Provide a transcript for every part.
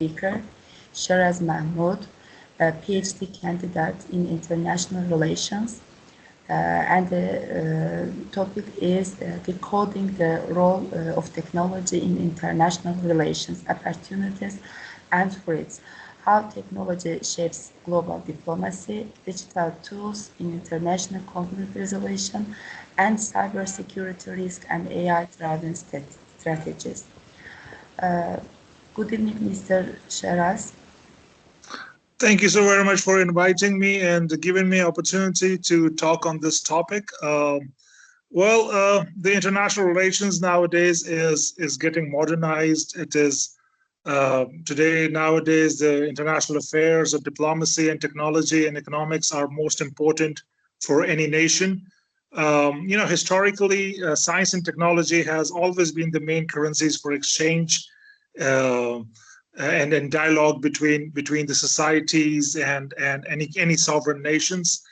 speaker, Sheraz Mehmood, a Ph.D. candidate in international relations. And the topic is decoding the role of technology in international relations, opportunities and threats, how technology shapes global diplomacy, digital tools in international conflict resolution, and cybersecurity risk and AI-driven strategies. Good evening, Mr. Sheraz. Thank you so very much for inviting me and giving me opportunity to talk on this topic. The international relations nowadays is getting modernized. It is nowadays, the international affairs of diplomacy and technology and economics are most important for any nation. Historically, science and technology has always been the main currencies for exchange and dialogue between the societies and any sovereign nations.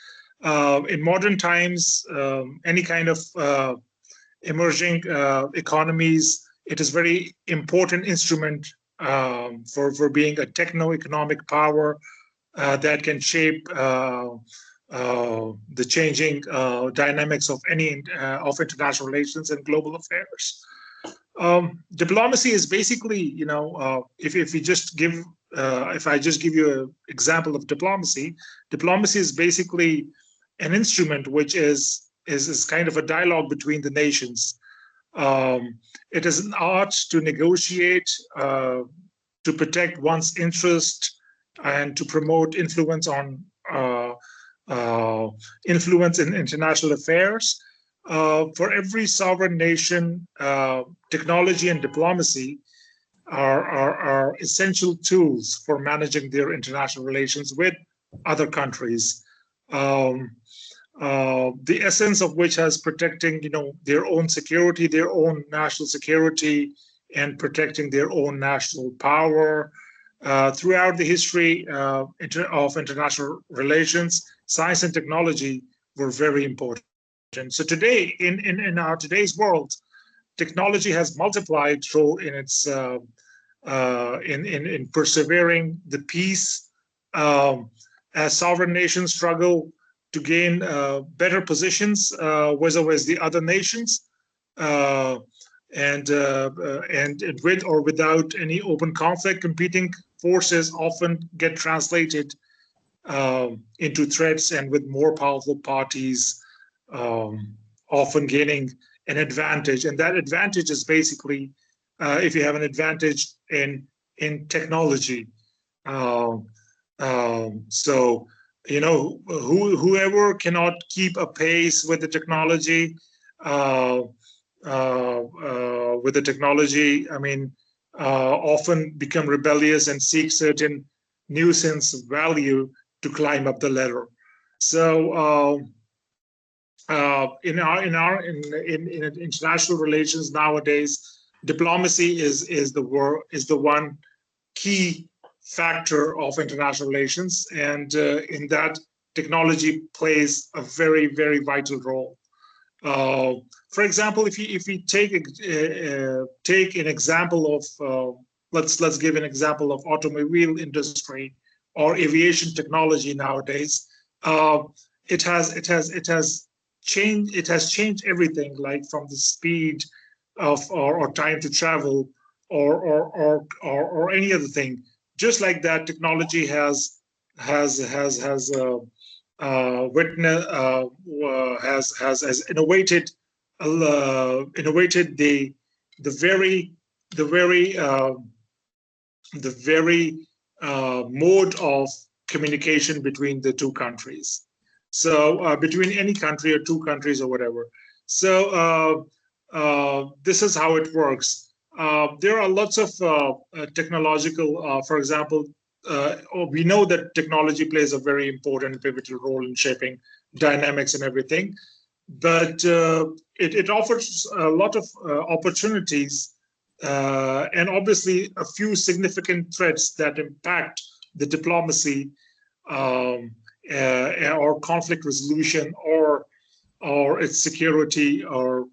In modern times, any kind of emerging economies, it is very important instrument for being a techno-economic power that can shape the changing dynamics of of international relations and global affairs. Diplomacy is basically, if I just give you an example of diplomacy is basically an instrument which is kind of a dialogue between the nations. It is an art to negotiate, to protect one's interest, and to promote influence in international affairs. For every sovereign nation, technology and diplomacy are essential tools for managing their international relations with other countries. The essence of which has protecting, their own security, their own national security, and protecting their own national power. Throughout the history of international relations, science and technology were very important. So today, in our today's world, technology has multiplied role in its in persevering the peace as sovereign nations struggle to gain better positions with the other nations, and with or without any open conflict, competing forces often get translated into threats, and with more powerful parties often gaining an advantage. And that advantage is basically if you have an advantage in technology. So whoever cannot keep a pace with the technology, often become rebellious and seek certain nuisance value to climb up the ladder. So in international relations nowadays, diplomacy is the one key factor of international relations, and in that, technology plays a very, very vital role. For example, if you take an example of let's give an example of automobile industry or aviation technology nowadays. It has changed everything, like from the speed of or time to travel or any other thing. Just like that, technology has innovated the very mode of communication between the two countries. So between any country or two countries or whatever. So this is how it works. There are lots of technological, for example, we know that technology plays a very important pivotal role in shaping dynamics and everything, but it offers a lot of opportunities and obviously a few significant threats that impact the diplomacy or conflict resolution or its security or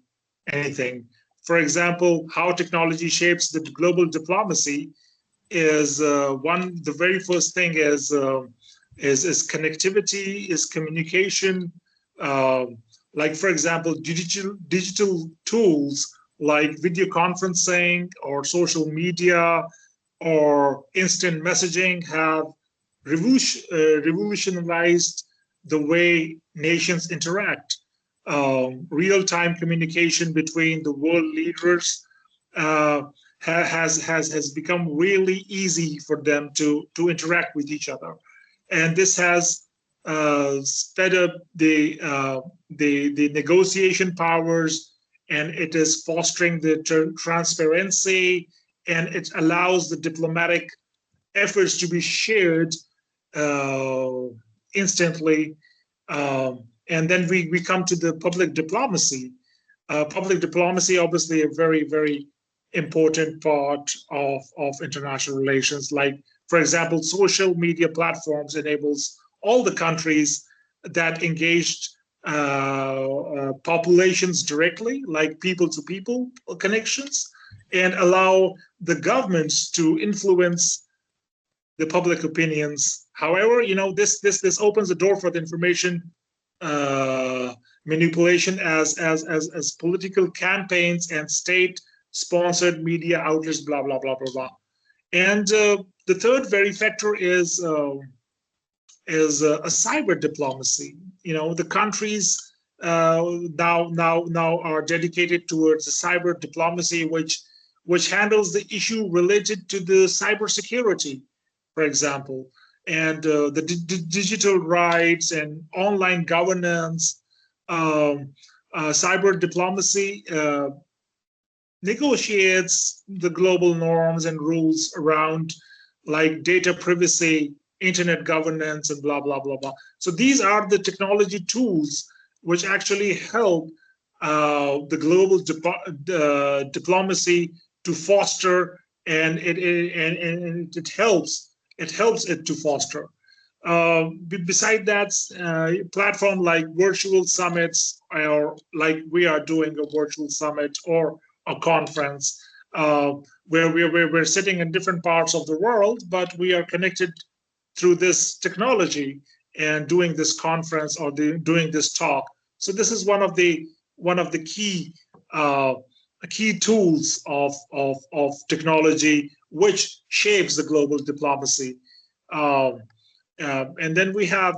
anything. For example, how technology shapes the global diplomacy is the very first thing is connectivity, is communication. Like, for example, digital tools like video conferencing or social media or instant messaging have revolutionized the way nations interact. Real-time communication between the world leaders has become really easy for them to interact with each other, and this has sped up the negotiation powers, and it is fostering the transparency, and it allows the diplomatic efforts to be shared instantly. And then we come to the public diplomacy. Public diplomacy, obviously, a very, very important part of international relations. Like, for example, social media platforms enables all the countries that engaged populations directly, like people-to-people connections, and allow the governments to influence the public opinions. However, this opens the door for the information manipulation as political campaigns and state-sponsored media outlets, blah blah blah blah blah. And the third very factor is a cyber diplomacy. The countries now are dedicated towards the cyber diplomacy, which handles the issue related to the cybersecurity, for example, and the digital rights and online governance. Cyber diplomacy negotiates the global norms and rules around, like, data privacy, internet governance, and blah blah blah blah. So these are the technology tools which actually help the global diplomacy to foster, and it helps it to foster. Beside that, platform like virtual summits, or like we are doing a virtual summit or a conference, where we're sitting in different parts of the world, but we are connected through this technology and doing this conference or doing this talk. So this is one of the key tools of technology which shapes the global diplomacy. And then we have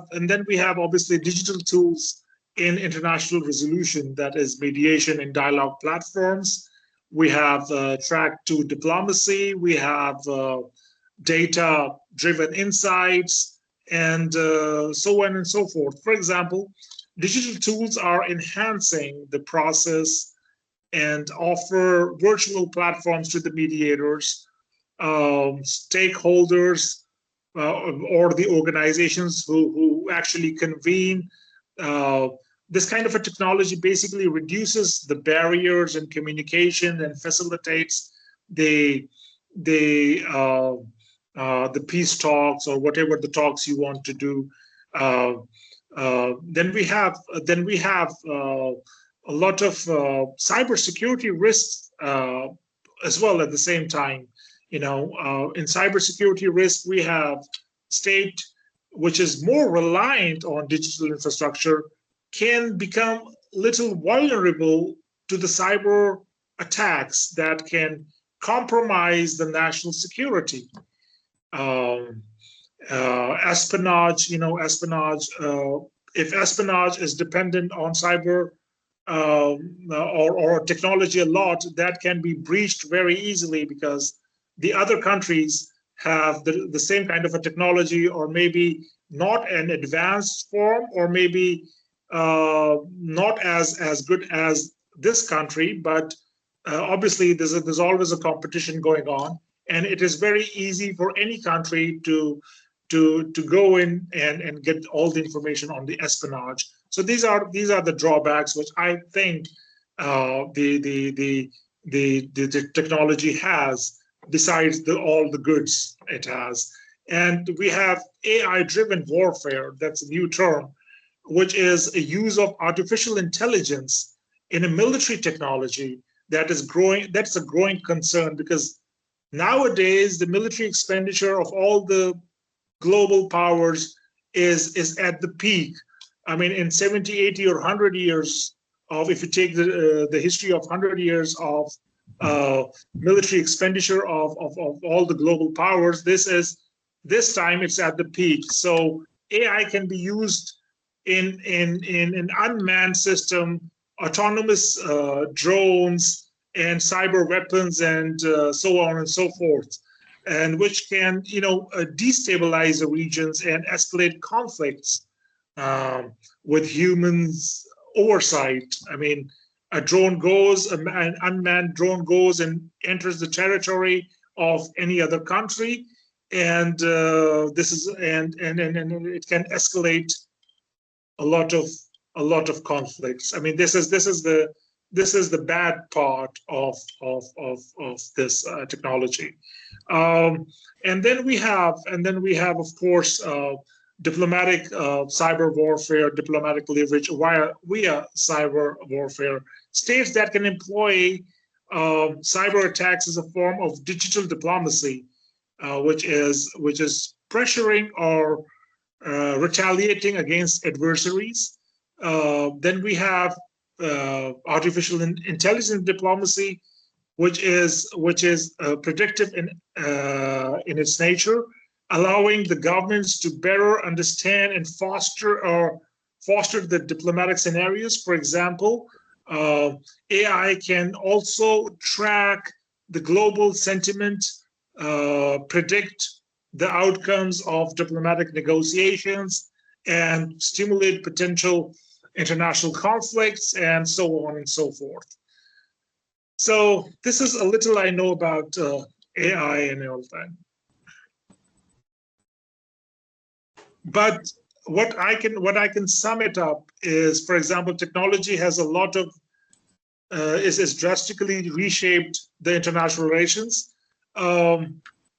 obviously digital tools in international resolution, that is mediation and dialogue platforms. We have track 2 diplomacy. We have data-driven insights, and so on and so forth. For example, digital tools are enhancing the process and offer virtual platforms to the mediators, stakeholders, or the organizations who actually convene. This kind of a technology basically reduces the barriers in communication and facilitates the peace talks, or whatever the talks you want to do. Then we have a lot of cybersecurity risks as well at the same time. In cybersecurity risk, we have state, which is more reliant on digital infrastructure, can become little vulnerable to the cyber attacks that can compromise the national security. Espionage, if espionage is dependent on cyber or technology a lot, that can be breached very easily, because the other countries have the same kind of a technology, or maybe not an advanced form, or maybe not as good as this country, but obviously there's always a competition going on, and it is very easy for any country to go in and get all the information on the espionage. So these are the drawbacks which I think the technology has, besides all the goods it has. And we have AI-driven warfare. That's a new term, which is a use of artificial intelligence in a military technology that is growing. That's a growing concern, because nowadays the military expenditure of all the global powers is at the peak. I mean, in 70, 80, or 100 years of, if you take the history of 100 years of military expenditure of all the global powers, this time it's at the peak. So AI can be used in an unmanned system, autonomous drones and cyber weapons and so on and so forth, and which can, destabilize the regions and escalate conflicts with humans oversight. I mean, a drone goes, an unmanned drone goes and enters the territory of any other country, and this is and it can escalate a lot of conflicts. I mean, this is the bad part of this technology. And then we have, of course, diplomatic cyber warfare, diplomatic leverage via cyber warfare. States that can employ cyber attacks as a form of digital diplomacy, which is pressuring or retaliating against adversaries. Then we have artificial intelligence diplomacy, which is predictive in its nature, allowing the governments to better understand and foster the diplomatic scenarios. For example, AI can also track the global sentiment, predict the outcomes of diplomatic negotiations, and stimulate potential international conflicts, and so on and so forth. So this is a little I know about AI and all that. But what I can sum it up is, for example, technology has a lot of is drastically reshaped the international relations.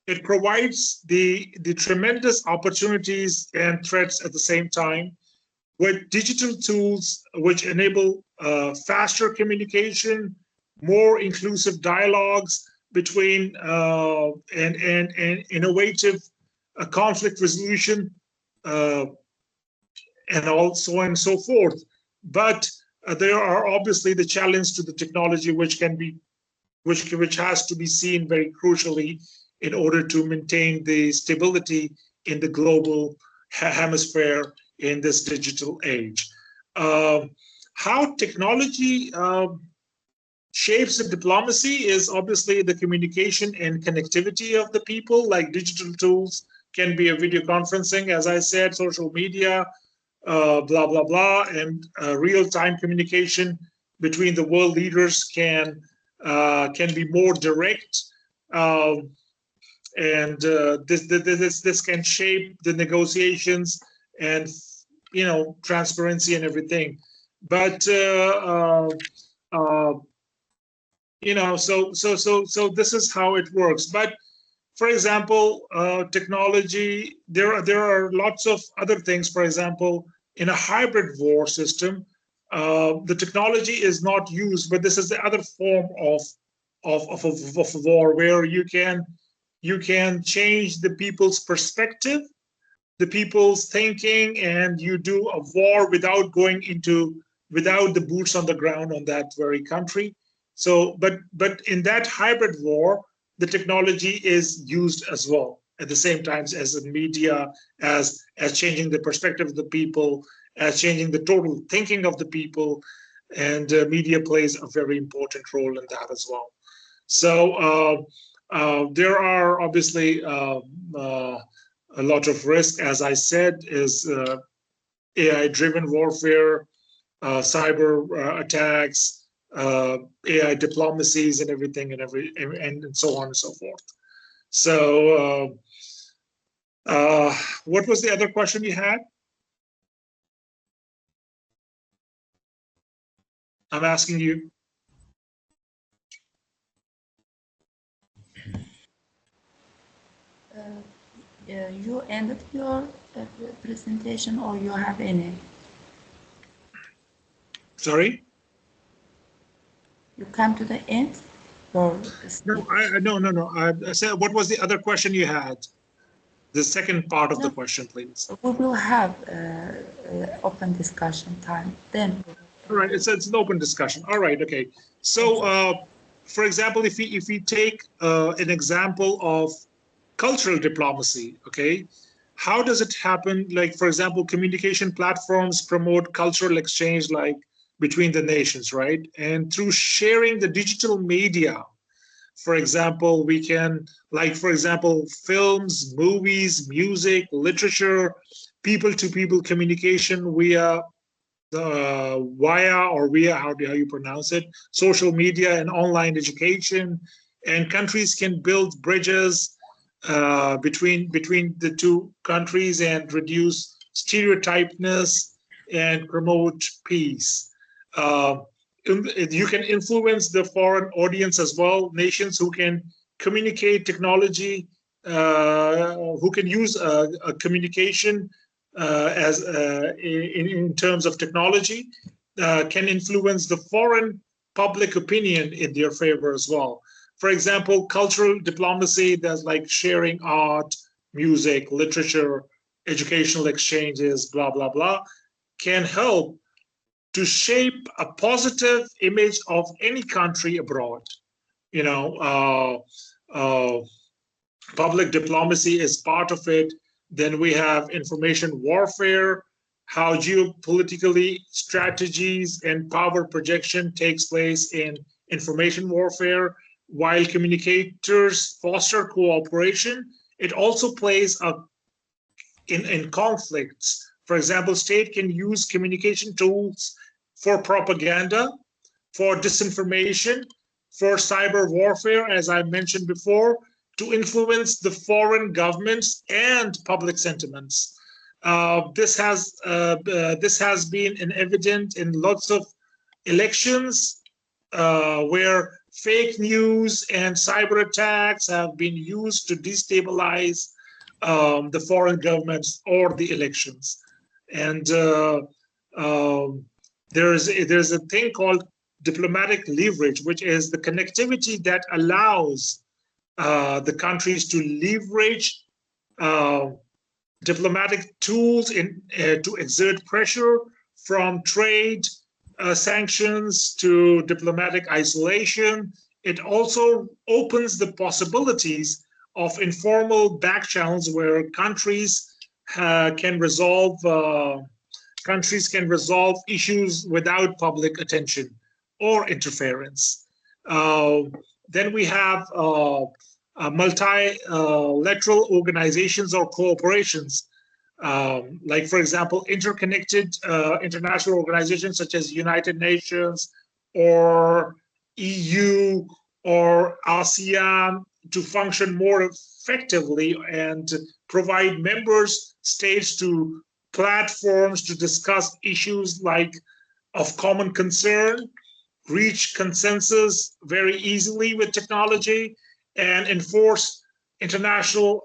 It provides the tremendous opportunities and threats at the same time, with digital tools which enable faster communication, more inclusive dialogues between and innovative conflict resolution, and so on and so forth. But there are obviously the challenge to the technology, which has to be seen very crucially in order to maintain the stability in the global hemisphere in this digital age. How technology shapes the diplomacy is obviously the communication and connectivity of the people, like digital tools can be a video conferencing, as I said, social media, blah, blah, blah, and real-time communication between the world leaders can be more direct. And this can shape the negotiations and transparency and everything. But so this is how it works. But for example, technology, there are lots of other things. For example, in a hybrid war system, the technology is not used, but this is the other form of a war where you can change the people's perspective, the people's thinking, and you do a war without the boots on the ground on that very country. So, but in that hybrid war, the technology is used as well at the same time as the media, as changing the perspective of the people, as changing the total thinking of the people, and media plays a very important role in that as well. So there are obviously a lot of risk, as I said, is AI-driven warfare, cyber attacks, AI diplomacies, and everything, and so on and so forth. So, what was the other question you had? I'm asking you. You ended your presentation, or you have any? Sorry? You come to the end? for No, no. I said, what was the other question you had? The second part of the question, please. We will have open discussion time then. All right, it's an open discussion. All right, okay. So, for example, if we take an example of cultural diplomacy, okay, how does it happen? Like, for example, communication platforms promote cultural exchange, like between the nations, right? And through sharing the digital media, for example, we can, like, for example, films, movies, music, literature, people-to-people communication via how you pronounce it, social media and online education, and countries can build bridges between the two countries and reduce stereotypeness and promote peace. You can influence the foreign audience as well, nations who can communicate technology, who can use a communication in terms of technology, can influence the foreign public opinion in their favor as well. For example, cultural diplomacy, that's like sharing art, music, literature, educational exchanges, blah, blah, blah, can help to shape a positive image of any country abroad. You know, public diplomacy is part of it. Then we have information warfare, how geopolitically strategies and power projection takes place in information warfare. While communicators foster cooperation, it also plays in conflicts. For example, state can use communication tools for propaganda, for disinformation, for cyber warfare, as I mentioned before, to influence the foreign governments and public sentiments. This has been evident in lots of elections where fake news and cyber attacks have been used to destabilize the foreign governments or the elections. And there's a thing called diplomatic leverage, which is the connectivity that allows the countries to leverage diplomatic tools to exert pressure, from trade sanctions to diplomatic isolation. It also opens the possibilities of informal back channels where countries can resolve issues without public attention or interference. Then we have multilateral organizations or cooperations, like, for example, interconnected international organizations such as United Nations or EU or ASEAN to function more effectively and provide members states to platforms to discuss issues like of common concern, reach consensus very easily with technology, and enforce international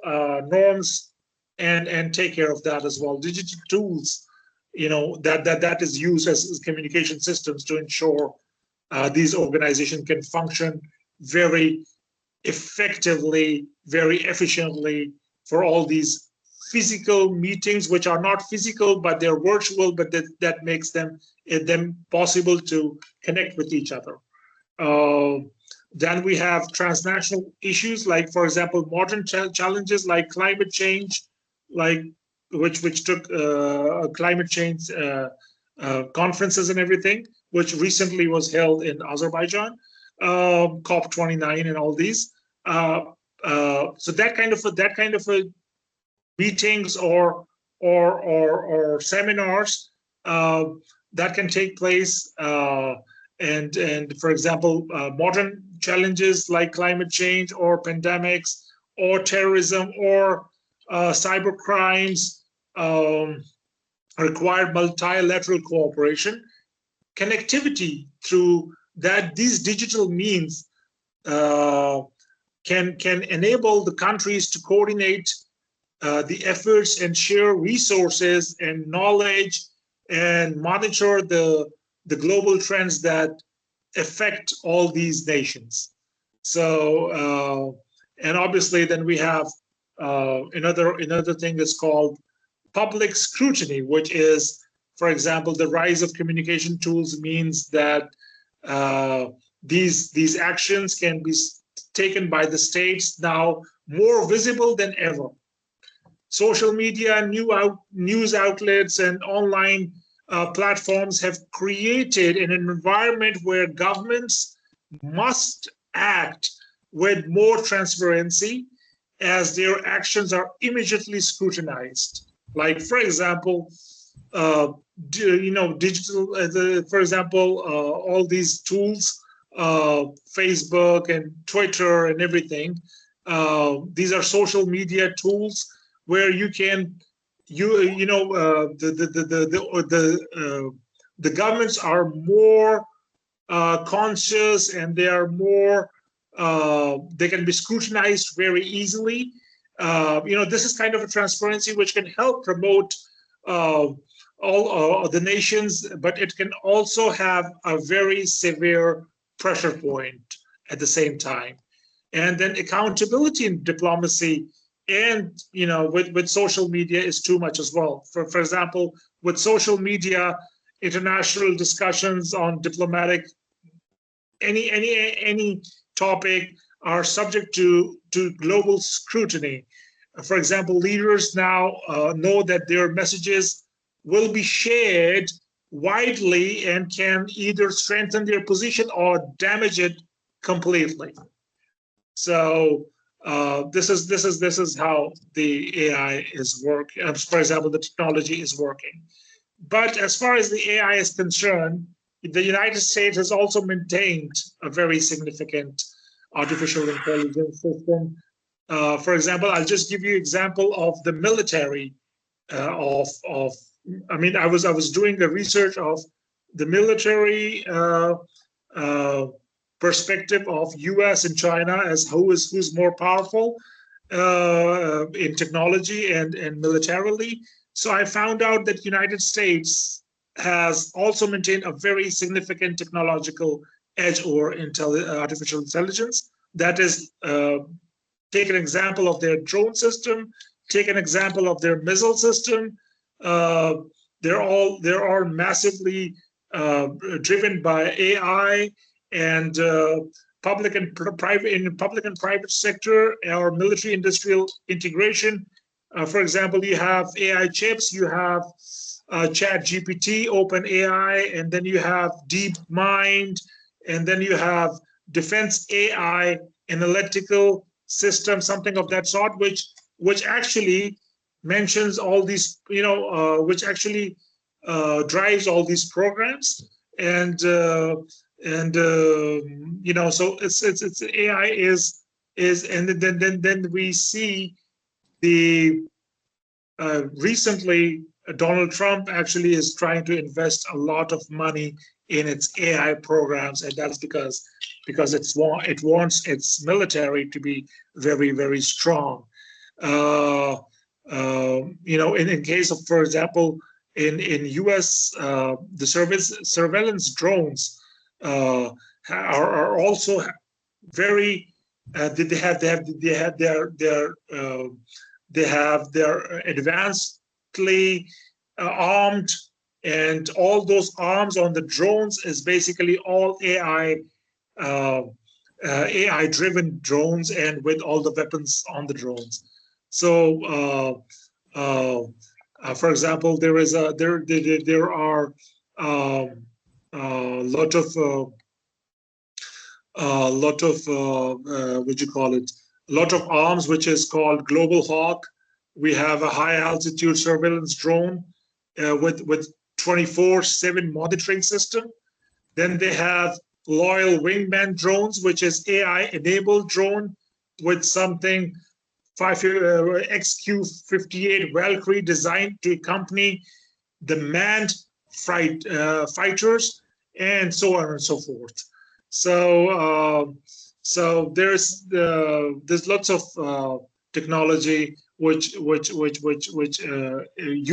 norms and take care of that as well. Digital tools, that is used as communication systems to ensure these organizations can function very effectively, very efficiently for all these physical meetings, which are not physical, but they're virtual, but that makes them possible to connect with each other. Then we have transnational issues, like, for example, modern challenges like climate change, like which took climate change conferences and everything, which recently was held in Azerbaijan, COP29 and all these. So that kind of a meetings or seminars that can take place, and for example, modern challenges like climate change or pandemics or terrorism or cyber crimes require multilateral cooperation. Connectivity through these digital means can enable the countries to coordinate the efforts and share resources and knowledge and monitor the global trends that affect all these nations. So, and obviously then we have another thing that's called public scrutiny, which is, for example, the rise of communication tools means that these actions can be taken by the states now more visible than ever. Social media, news outlets, and online platforms have created an environment where governments must act with more transparency as their actions are immediately scrutinized. Like, for example, digital, for example, all these tools, Facebook and Twitter and everything. These are social media tools where you can, the governments are more conscious, and they are more, they can be scrutinized very easily. This is kind of a transparency which can help promote all the nations, but it can also have a very severe pressure point at the same time. And then accountability in diplomacy and with social media is too much as well. For example, with social media, international discussions on diplomatic, any topic are subject to global scrutiny. For example, leaders now know that their messages will be shared widely and can either strengthen their position or damage it completely. So this is how the AI is working. For example, the technology is working. But as far as the AI is concerned, the United States has also maintained a very significant artificial intelligence system. For example, I'll just give you an example of the military I was doing the research of the military perspective of US and China as who's more powerful in technology and militarily. So I found out that United States has also maintained a very significant technological edge over artificial intelligence. That is, take an example of their drone system, take an example of their missile system. They're all massively driven by AI, and public and private sector or military industrial integration. For example, you have AI chips, you have ChatGPT, OpenAI, and then you have DeepMind, and then you have defense AI, analytical system, something of that sort, which actually mentions all these, which actually drives all these programs, and so it's AI is, and then we see the recently Donald Trump actually is trying to invest a lot of money in its AI programs, and that's because it wants its military to be very, very strong. In case of, for example, in US, the surveillance drones are also very. They have their advancedly armed, and all those arms on the drones is basically all AI driven drones, and with all the weapons on the drones. So, for example, there are a lot of arms, which is called Global Hawk. We have a high altitude surveillance drone with 24/7 monitoring system. Then they have Loyal Wingman drones, which is AI enabled drone with something XQ-58 Valkyrie designed to accompany the manned fighters, and so on and so forth. So there's lots of technology which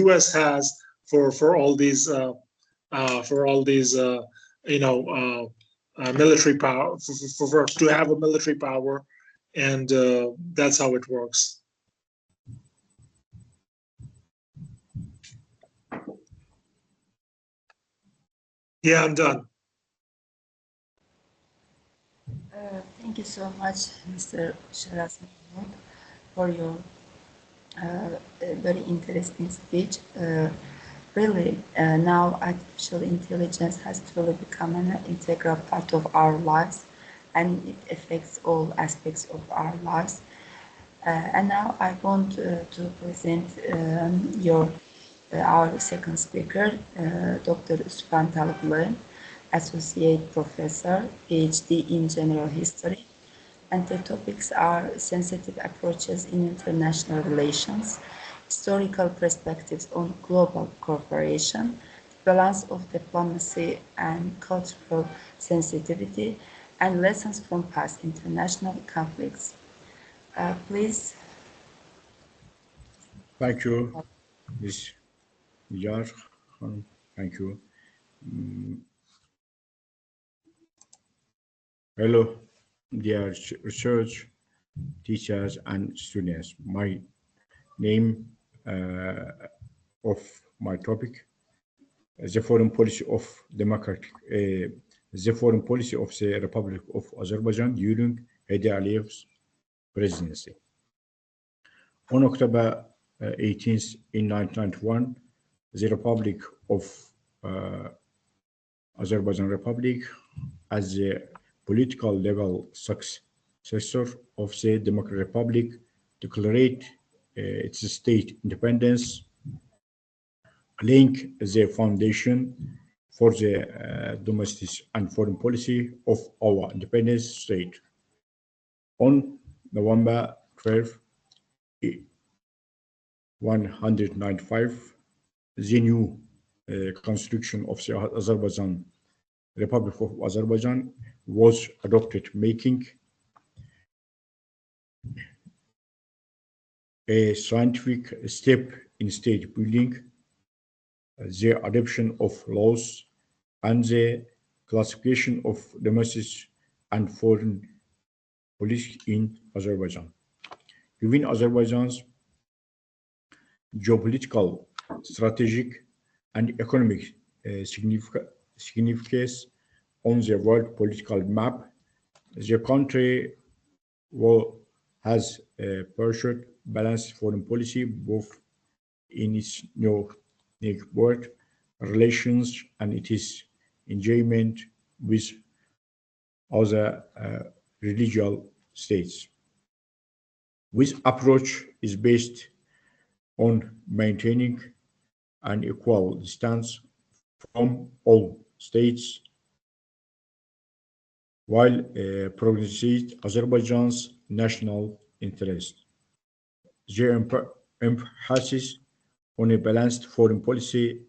US has for all these military power, to have a military power, and that's how it works. Yeah, I'm done. Thank you so much, Mr. Sheraz, for your very interesting speech. Really, now artificial intelligence has truly become an integral part of our lives, and it affects all aspects of our lives. And now I want to present our second speaker, Dr. Subhan Talıblı, Associate Professor, Ph.D. in General History, and the topics are sensitive approaches in international relations, historical perspectives on global cooperation, the balance of diplomacy and cultural sensitivity, and lessons from past international conflicts. Please. Thank you, Ms. Nigar. Thank you. Hello, dear research teachers and students. My name of my topic, the foreign policy of the foreign policy of the Republic of Azerbaijan during Hedi Aliyev's presidency. On October 18th in 1991, the Republic of Azerbaijan Republic, as the political legal successor of the Democratic Republic, declared its state independence, laying the foundation for the domestic and foreign policy of our independent state. On November 12, 195, the new constitution of the Azerbaijan Republic of Azerbaijan was adopted, making a scientific step in state building, the adoption of laws, and the classification of domestic and foreign policy in Azerbaijan. Given Azerbaijan's geopolitical, strategic, and economic significance on the world political map, the country has pursued balanced foreign policy both in its neighborhood relations and its engagement with other religious states. This approach is based on maintaining an equal distance from all states while protecting Azerbaijan's national interest. The emphasis on a balanced foreign policy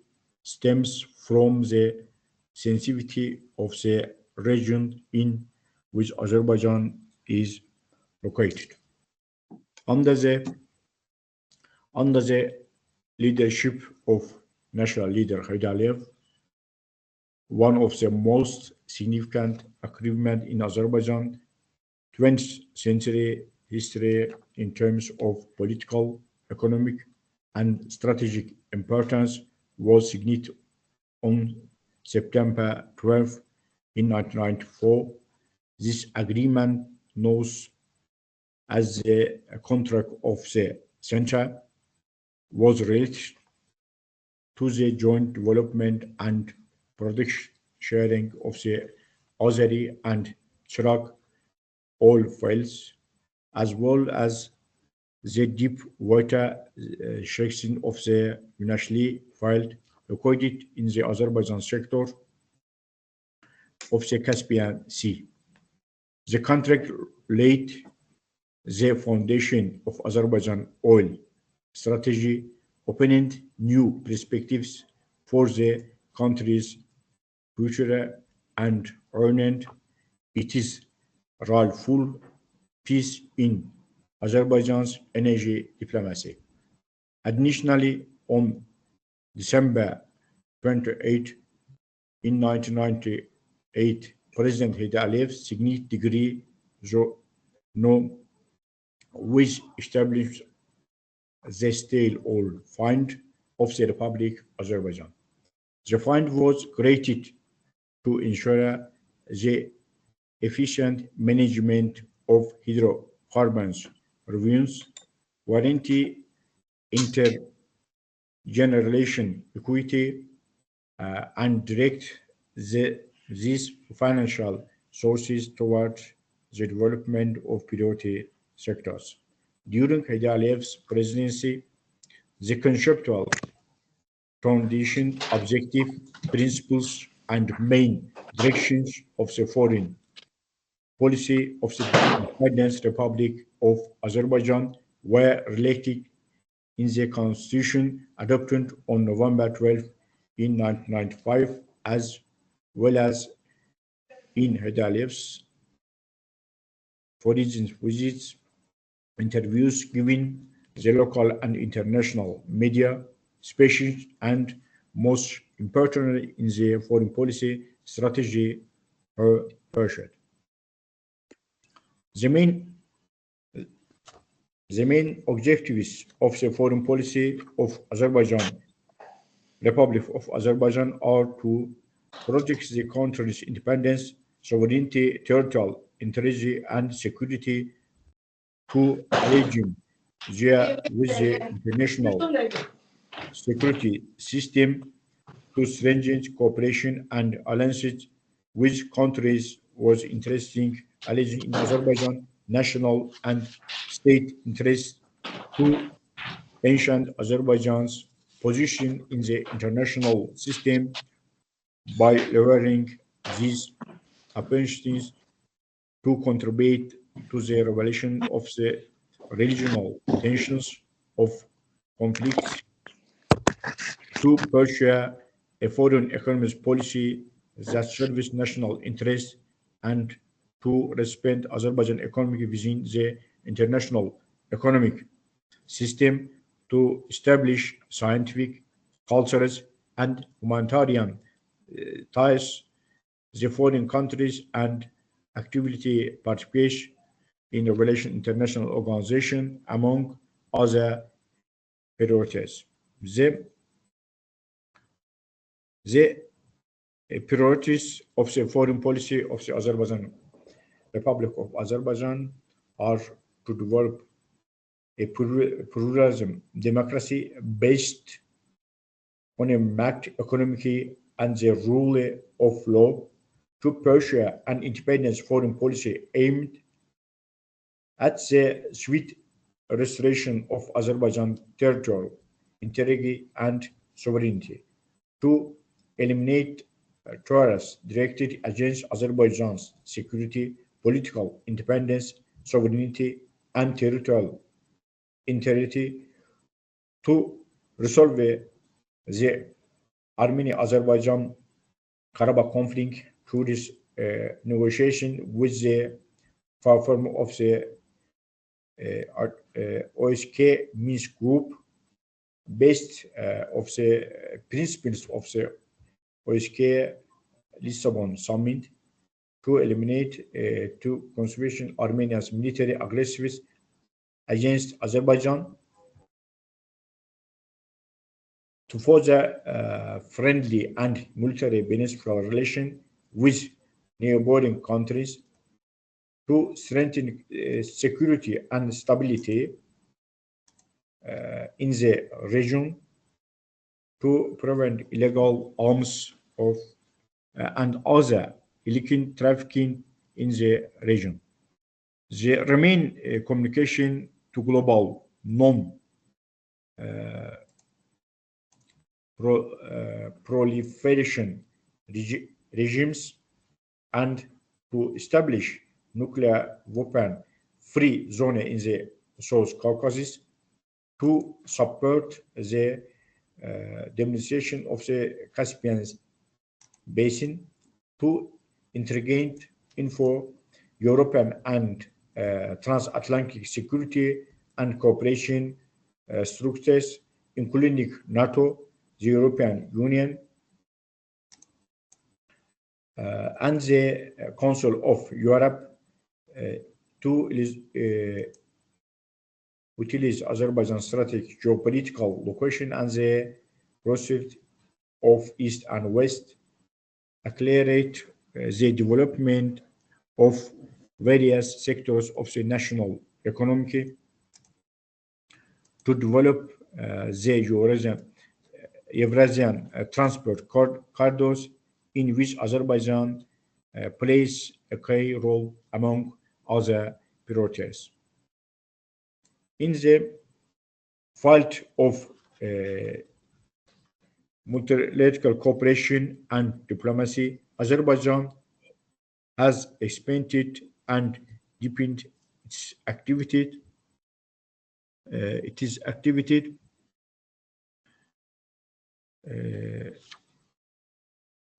stems from the sensitivity of the region in which Azerbaijan is located. Under the leadership of national leader Hedi Aliyev, one of the most significant achievements in Azerbaijan 20th century history in terms of political, economic, and strategic importance was signed on September 12 in 1994. This agreement, known as the Contract of the Century, was related to the joint development and production sharing of the Azeri and Chirag oil fields, as well as the deep water section of the Minashli field located in the Azerbaijan sector of the Caspian Sea. The contract laid the foundation of Azerbaijan oil strategy, opening new perspectives for the country's future and earned its rightful place in Azerbaijan's energy diplomacy. Additionally, on December 28 in 1998, President Hedi Aliyev's significant degree, which established the style or fund of the Republic of Azerbaijan. The fund was created to ensure the efficient management of hydrocarbons revenues, warranty intergeneration equity, and direct these financial sources towards the development of priority sectors. During Hedi Aliyev's presidency, the conceptual foundation, objective, principles, and main directions of the foreign policy of the Independent Republic of Azerbaijan were related in the constitution adopted on November 12 in 1995, as well as in Hedi Aliyev's foreign visits, interviews given the local and international media, speeches, and most importantly in the foreign policy strategy pursued. The main objectives of the foreign policy of Azerbaijan, Republic of Azerbaijan, are to protect the country's independence, sovereignty, territorial integrity, and security, to align with the international security system, to strengthen cooperation and alliances with countries with interesting allies in Azerbaijan, national and state interests, to enhance Azerbaijan's position in the international system by leveraging these opportunities to contribute to the resolution of the regional tensions of conflicts, to pursue a foreign economic policy that serves national interests, and to respect Azerbaijan economy within the international economic system, to establish scientific, cultural, and humanitarian ties the foreign countries, and activity participation in the relation international organization, among other priorities. The priorities of the foreign policy of the Azerbaijan Republic of Azerbaijan are to develop a pluralism democracy based on a market economy and the rule of law, to pursue an independent foreign policy aimed at the swift restoration of Azerbaijan territorial integrity and sovereignty, to eliminate threats directed against Azerbaijan's security, political independence, sovereignty, and territorial integrity, to resolve the Armenia-Azerbaijan Karabakh conflict through this negotiation with the form of the OSK Minsk group, based of the principles of the OSK Lisbon summit, to eliminate to conservation Armenia's military aggressiveness against Azerbaijan, to further friendly and military beneficial relation with neighboring countries, to strengthen security and stability in the region, to prevent illegal arms and other illegal trafficking in the region. The remain communication to global proliferation regimes, and to establish nuclear weapon free zone in the South Caucasus, to support the demonstration of the Caspian Basin, to integrate info European and transatlantic security and cooperation structures, including NATO, the European Union, and the Council of Europe to utilize Azerbaijan's strategic geopolitical location and the pursuit of East and West, accelerate the development of various sectors of the national economy, to develop the Eurasian transport corridors, in which Azerbaijan plays a key role among other priorities. In the field of multilateral cooperation and diplomacy, Azerbaijan has expanded and deepened its activity.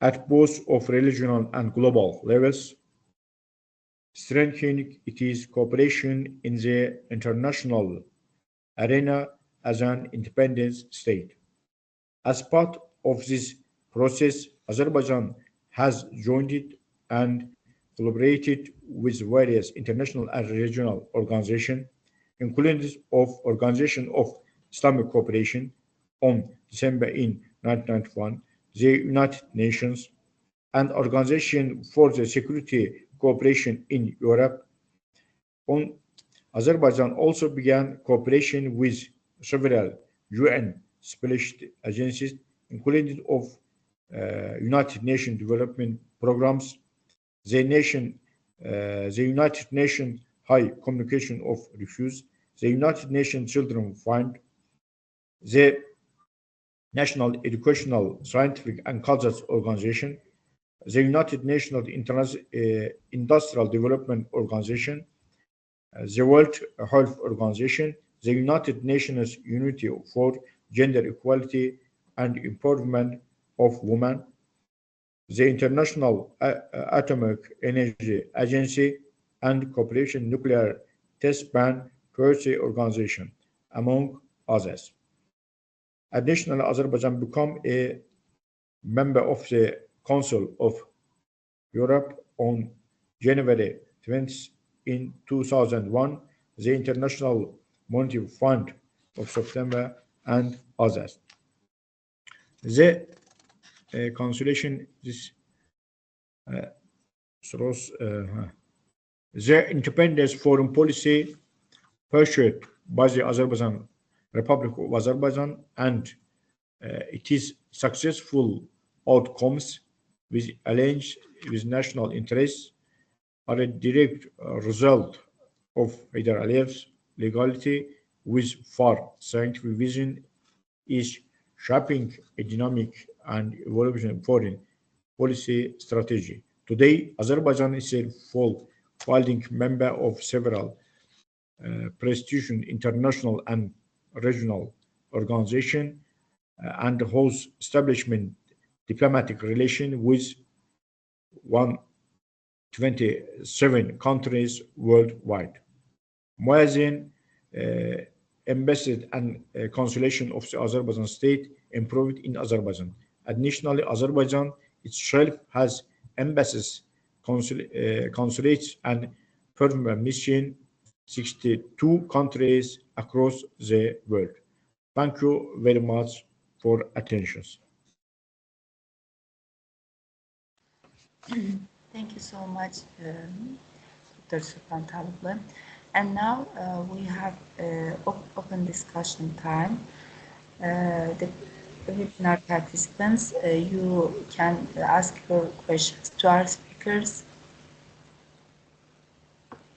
At both of regional and global levels, strengthening its cooperation in the international arena as an independent state. As part of this process, Azerbaijan has joined and collaborated with various international and regional organizations, including the Organization of Islamic Cooperation on December in 1991, the United Nations, and Organization for the Security Cooperation in Europe. Azerbaijan also began cooperation with several UN specialist agencies, including of United Nations Development Programs, the United Nations High Communication of Refugees, the United Nations Children Fund, the National Educational, Scientific and Cultural Organization, the United Nations Industrial Development Organization, the World Health Organization, the United Nations Unity for Gender Equality and Empowerment of Women, the International Atomic Energy Agency, and Cooperation Nuclear Test Ban Treaty Organization, among others. Additionally, Azerbaijan became a member of the Council of Europe on January 20 in 2001, the International Monetary Fund of September, and others. The consolidation this the independence foreign policy pursued by the Azerbaijan Republic of Azerbaijan and its successful outcomes with aligned with national interests are a direct result of Hyder Aliyev's legality with far scientific vision is shaping a dynamic and evolving foreign policy strategy. Today, Azerbaijan is a full founding member of several prestigious international and regional organizations and holds establishment diplomatic relations with 127 countries worldwide. More than embassy and consulation of the Azerbaijan state improved in Azerbaijan. Additionally, Azerbaijan itself has embassies, consulates, and permanent mission 62 countries across the world. Thank you very much for attention. Thank you so much, Dr. Subhan Talıblı. And now we have open discussion time. The webinar participants, you can ask your questions to our speakers,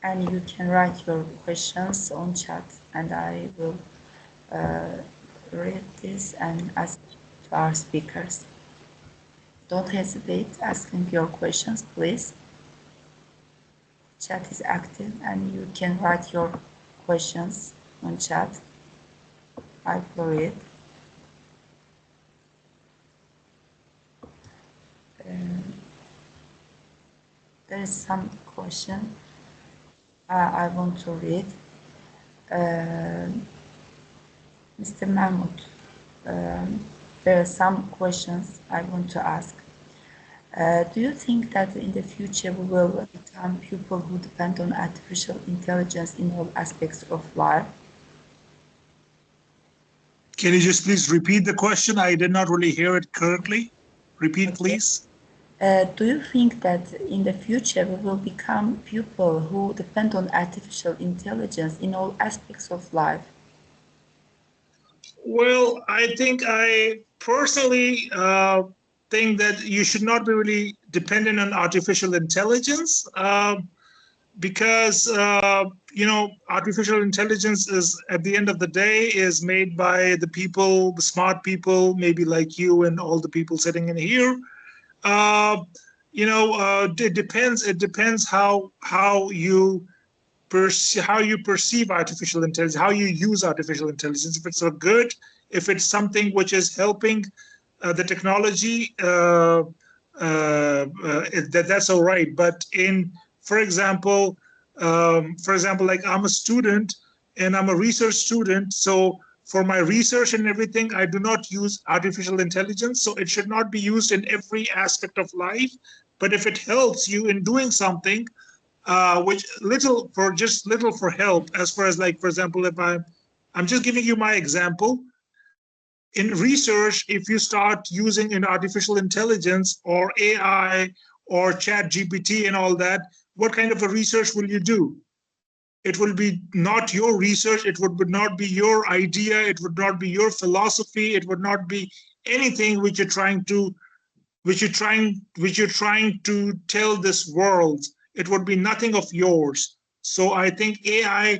and you can write your questions on chat, and I will read this and ask to our speakers. Don't hesitate asking your questions, please. Chat is active and you can write your questions on chat. I will read. There is some question I want to read. Mr. Mehmood, there are some questions I want to ask. Do you think that in the future we will become people who depend on artificial intelligence in all aspects of life? Can you just please repeat the question? I did not really hear it correctly. Repeat, Okay. please. Do you think that in the future we will become people who depend on artificial intelligence in all aspects of life? Well, I think I personally think that you should not be really dependent on artificial intelligence because artificial intelligence is, at the end of the day, is made by the people, the smart people, maybe like you and all the people sitting in here. It depends. It depends how you perceive artificial intelligence, how you use artificial intelligence. If it's a good, if it's something which is helping the technology, that's all right. But for example, like I'm a student and I'm a research student, so for my research and everything, I do not use artificial intelligence. So it should not be used in every aspect of life. But if it helps you in doing something, which little for help, as far as, like, for example, if I'm just giving you my example. In research, if you start using an artificial intelligence or AI or chat GPT and all that, what kind of a research will you do? It will be not your research. It would not be your idea. It would not be your philosophy. It would not be anything which you're trying to tell this world. It would be nothing of yours. So I think AI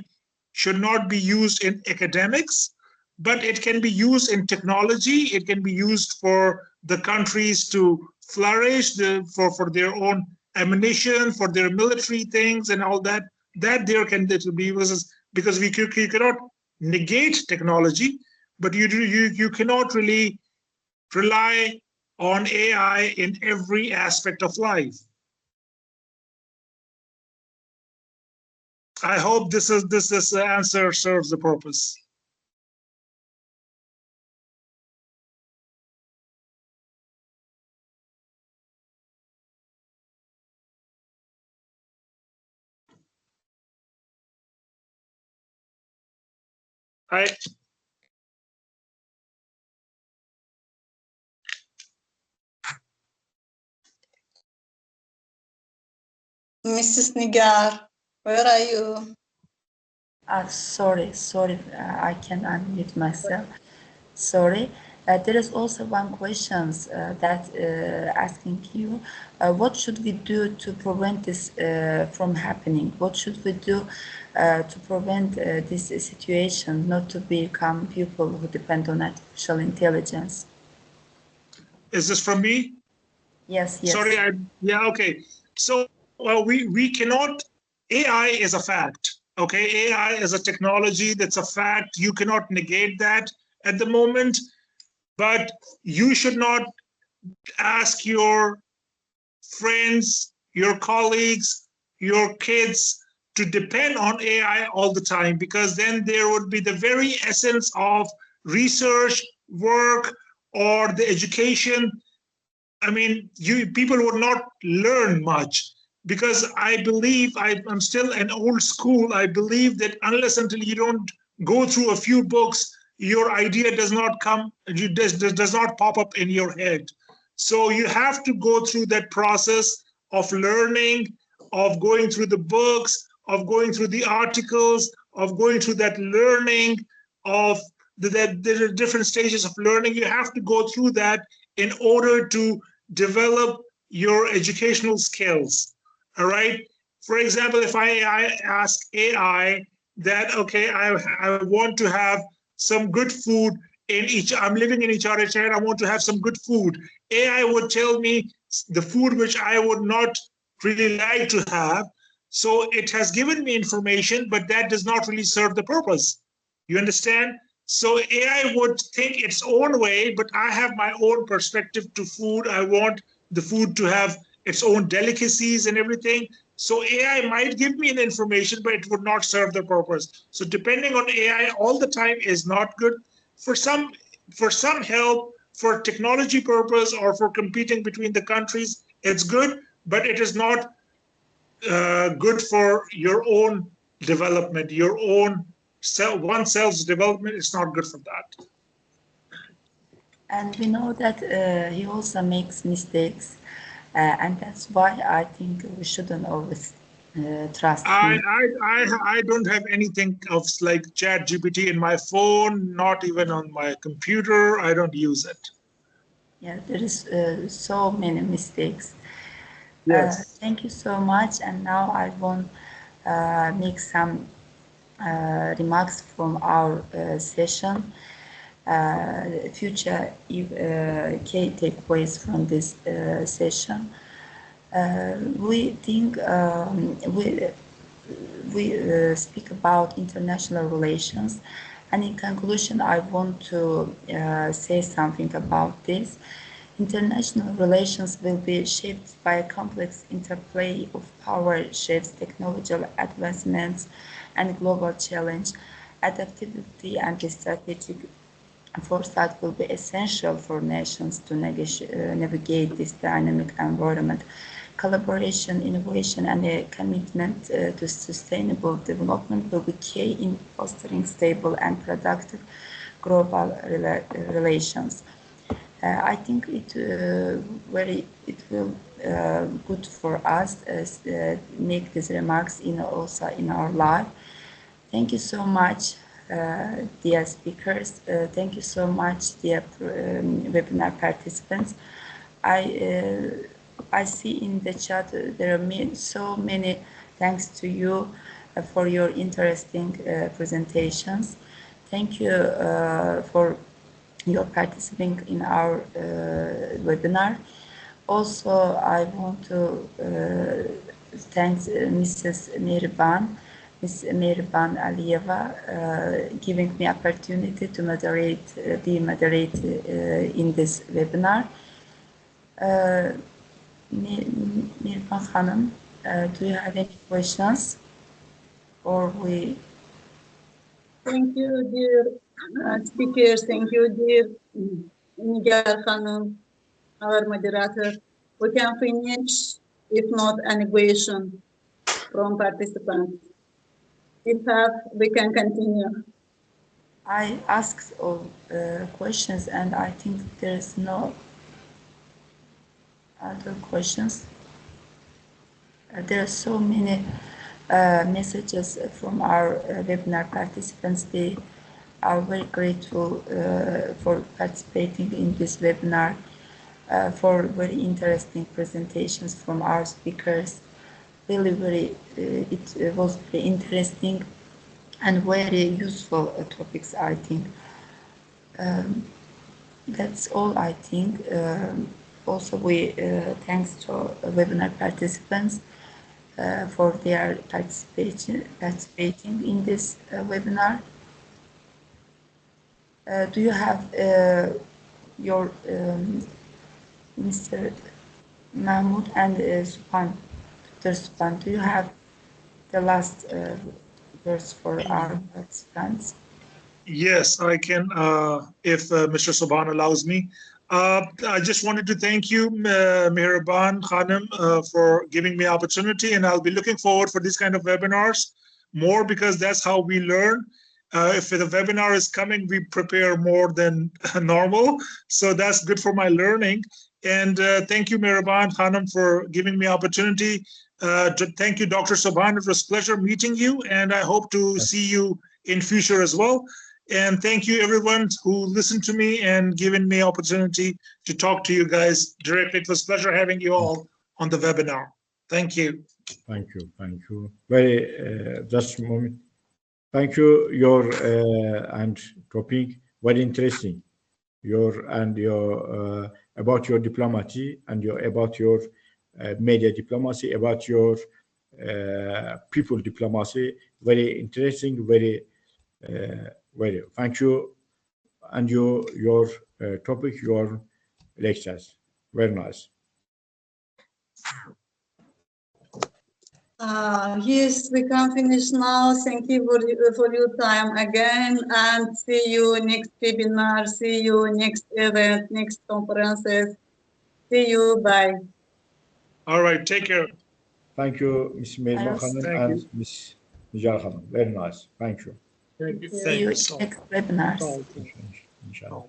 should not be used in academics, but it can be used in technology. It can be used for the countries to flourish, for their own ammunition, for their military things and all that. That there can little be, because you cannot negate technology, but you cannot really rely on AI in every aspect of life. I hope this answer serves the purpose. Mrs. Nigar, where are you? Sorry, I can unmute myself. Sorry. There is also one question that asking you, what should we do to prevent this from happening? What should we do to prevent this situation not to become people who depend on artificial intelligence? Is this from me? Yes. Sorry, okay. So we cannot, AI is a fact, okay? AI is a technology, that's a fact. You cannot negate that at the moment, but you should not ask your friends, your colleagues, your kids to depend on AI all the time, because then there would be the very essence of research, work, or the education. I mean, people would not learn much, because I believe, I'm still an old school. I believe that unless until you don't go through a few books, your idea does not pop up in your head. So you have to go through that process of learning, of going through the books, of going through the articles, of going through that learning, of the different stages of learning. You have to go through that in order to develop your educational skills. All right. For example, if I ask AI that, okay, I want to have some good food I'm living in HRHR, I want to have some good food. AI would tell me the food which I would not really like to have. So it has given me information, but that does not really serve the purpose. You understand? So AI would think its own way, but I have my own perspective to food. I want the food to have its own delicacies and everything. So AI might give me an information, but it would not serve the purpose. So depending on AI all the time is not good. For some help, for technology purpose, or for competing between the countries, It's good, but it is not good for your own development, your own oneself's development. It's not good for that. And we know that he also makes mistakes, and that's why I think we shouldn't always trust him. I don't have anything of like ChatGPT in my phone, not even on my computer. I don't use it. Yeah, there is so many mistakes. Yes. Thank you so much. And now I want make some remarks from our session. Future key takeaways from this session. We think we speak about international relations, and in conclusion, I want to say something about this. International relations will be shaped by a complex interplay of power shifts, technological advancements, and global challenge. Adaptability and strategic foresight will be essential for nations to navigate this dynamic environment. Collaboration, innovation, and a commitment to sustainable development will be key in fostering stable and productive global relations. I think it will good for us make these remarks also in our life. Thank you so much, dear speakers. Thank you so much, dear webinar participants. I see in the chat there are so many thanks to you for your interesting presentations. Thank you for your participating in our webinar. Also, I want to thank Mrs. Mehriban, Ms. Mehriban Aliyeva, giving me opportunity to be moderate in this webinar. Mehriban Hanım, do you have any questions? Or we? Thank you, dear speakers. Thank you, dear Nigar Hanım, our moderator. We can finish, if not any question from participants. If have, we can continue. I asked all questions, and I think there's no other questions. There are so many messages from our webinar participants. They are very grateful for participating in this webinar, for very interesting presentations from our speakers. Really, it was very interesting and very useful topics, I think. That's all, I think. Also, we thanks to webinar participants for their participating in this webinar. Do you have your Mr. Mehmood and Subhan, Dr. Subhan, do you have the last words for our participants? Yes, I can, if Mr. Subhan allows me. I just wanted to thank you, Mehriban Khanum, for giving me opportunity, and I'll be looking forward for these kind of webinars more, because that's how we learn. If the webinar is coming, we prepare more than normal, so that's good for my learning. And thank you, Mehriban Khanum, for giving me opportunity. Thank you, Dr. Subhan. It was a pleasure meeting you, and I hope to see you in future as well. And thank you, everyone who listened to me and given me opportunity to talk to you guys directly. It was a pleasure having you all on the webinar. Thank you. Thank you. Thank you. Very, just a moment. Thank you. Your and topic very interesting. Your about your diplomacy and about your media diplomacy, about your people diplomacy. Very interesting. Very. Very. Thank you, and your topic, your lectures. Very nice. Yes, we can finish now. Thank you for your time again, and see you next webinar. See you next event, next conferences. See you. Bye. All right, take care. Thank you, Ms. Melma Yes, Hanım thank and you. Ms. Nigar Hanım. Very nice. Thank you. Thank you. see Thank you you in so next webinars. much. İnşallah.